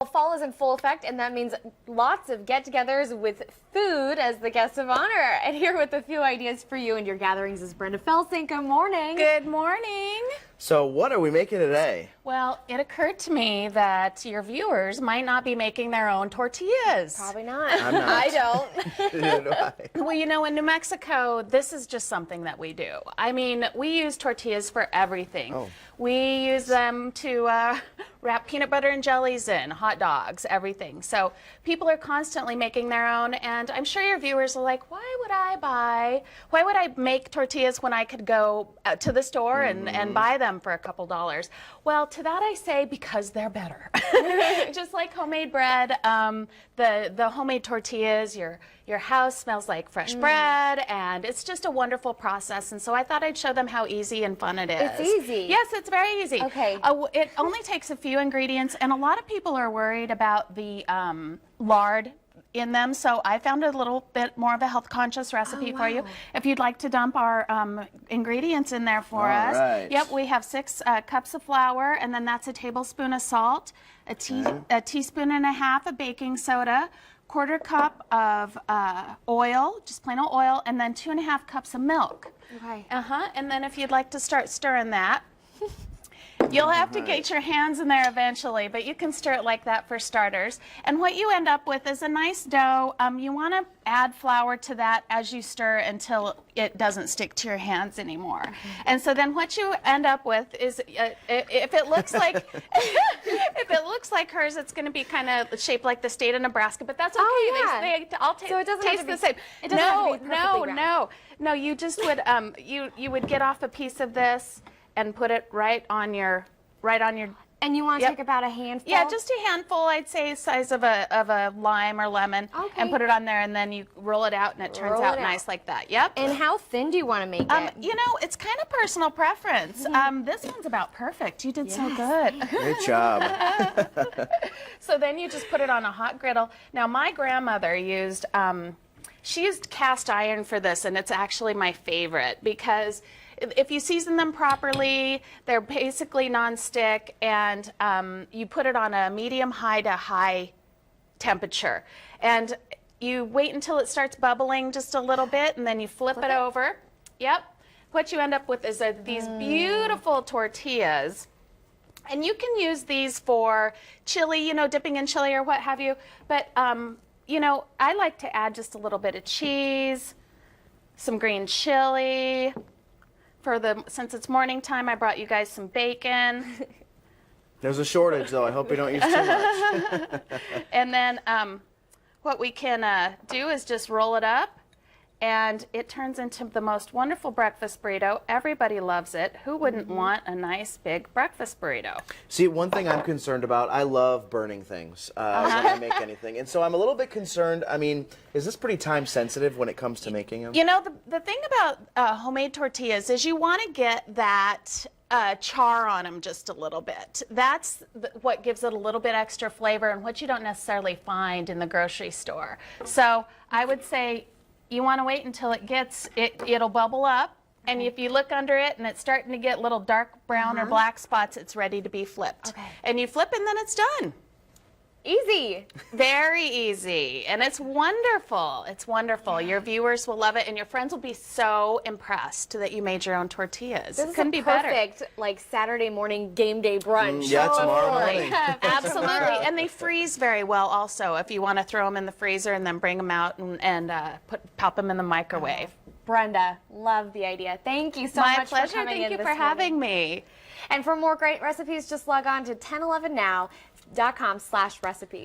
Fall is in full effect, and that means lots of get-togethers with food as the guest of honor. And here with a few ideas for you and your gatherings is Brenda Felsing. Good morning. Good morning. So what are we making today? Well, it occurred to me that your viewers might not be making their own tortillas. Probably not. I'm not. I don't. Neither do I. Well, you know, in New Mexico, this is just something that we do. I mean, we use tortillas for everything. Oh. We use them to wrap peanut butter and jellies in, hot dogs, everything. So people are constantly making their own, and I'm sure your viewers are like, why would I make tortillas when I could go to the store and buy them for a couple dollars? Well, to that I say, because they're better. Just like homemade bread, the homemade tortillas, your house smells like fresh bread, and it's just a wonderful process. And so I thought I'd show them how easy and fun it is. It's easy. Yes, it's very easy. Okay. It only takes a few ingredients, and a lot of people are worried about the lard in them, so I found a little bit more of a health-conscious recipe for you. If you'd like to dump our ingredients in there for us. Right. Yep, we have 6 cups of flour, and then that's a tablespoon of salt, a teaspoon and a half of baking soda, 1/4 cup of oil, just plain old oil, and then 2½ cups of milk. Okay. And then if you'd like to start stirring that, you'll have to get your hands in there eventually, but you can stir it like that for starters. And what you end up with is a nice dough. You want to add flour to that as you stir until it doesn't stick to your hands anymore. And so then what you end up with is, if it looks like if it looks like hers, it's going to be kind of shaped like the state of Nebraska, but that's okay. Oh, yeah. They all So it doesn't have taste to be, the same. It doesn't have to be perfectly round. No. You just would you would get off a piece of this and put it right on your. And you want to take about a handful? Yeah, just a handful, I'd say, size of a lime or lemon, and put it on there, and then you roll it out, and it turns out nice like that. Yep. And how thin do you want to make it? You know, it's kind of personal preference. This one's about perfect. You did so good. Great job. So then you just put it on a hot griddle. Now, my grandmother used, she used cast iron for this, and it's actually my favorite because if you season them properly, they're basically non-stick, and you put it on a medium-high to high temperature. And you wait until it starts bubbling just a little bit, and then you flip it over. Yep. What you end up with is these beautiful tortillas. And you can use these for chili, you know, dipping in chili or what have you. But, you know, I like to add just a little bit of cheese, some green chili. Since it's morning time, I brought you guys some bacon. There's a shortage, though. I hope you don't use too much. And then what we can do is just roll it up, and it turns into the most wonderful breakfast burrito. Everybody loves it. Who wouldn't want a nice big breakfast burrito? See, one thing I'm concerned about, I love burning things when I make anything. And so I'm a little bit concerned. I mean, is this pretty time sensitive when it comes to making them? You know, the thing about homemade tortillas is you want to get that char on them just a little bit. That's what gives it a little bit extra flavor and what you don't necessarily find in the grocery store. So I would say you want to wait until it'll bubble up, and if you look under it and it's starting to get little dark brown or black spots, it's ready to be flipped. Okay. And you flip and then it's done. Easy. Very easy, and it's wonderful. It's wonderful. Your viewers will love it, and your friends will be so impressed that you made your own tortillas. This couldn't is be better. perfect, like Saturday morning game day brunch. Yeah, tomorrow morning. Absolutely, and they freeze very well also if you want to throw them in the freezer and then bring them out and pop them in the microwave. Brenda, love the idea. Thank you so My much pleasure. for coming Thank in you this for morning. having me. And for more great recipes, just log on to 1011now.com/recipe.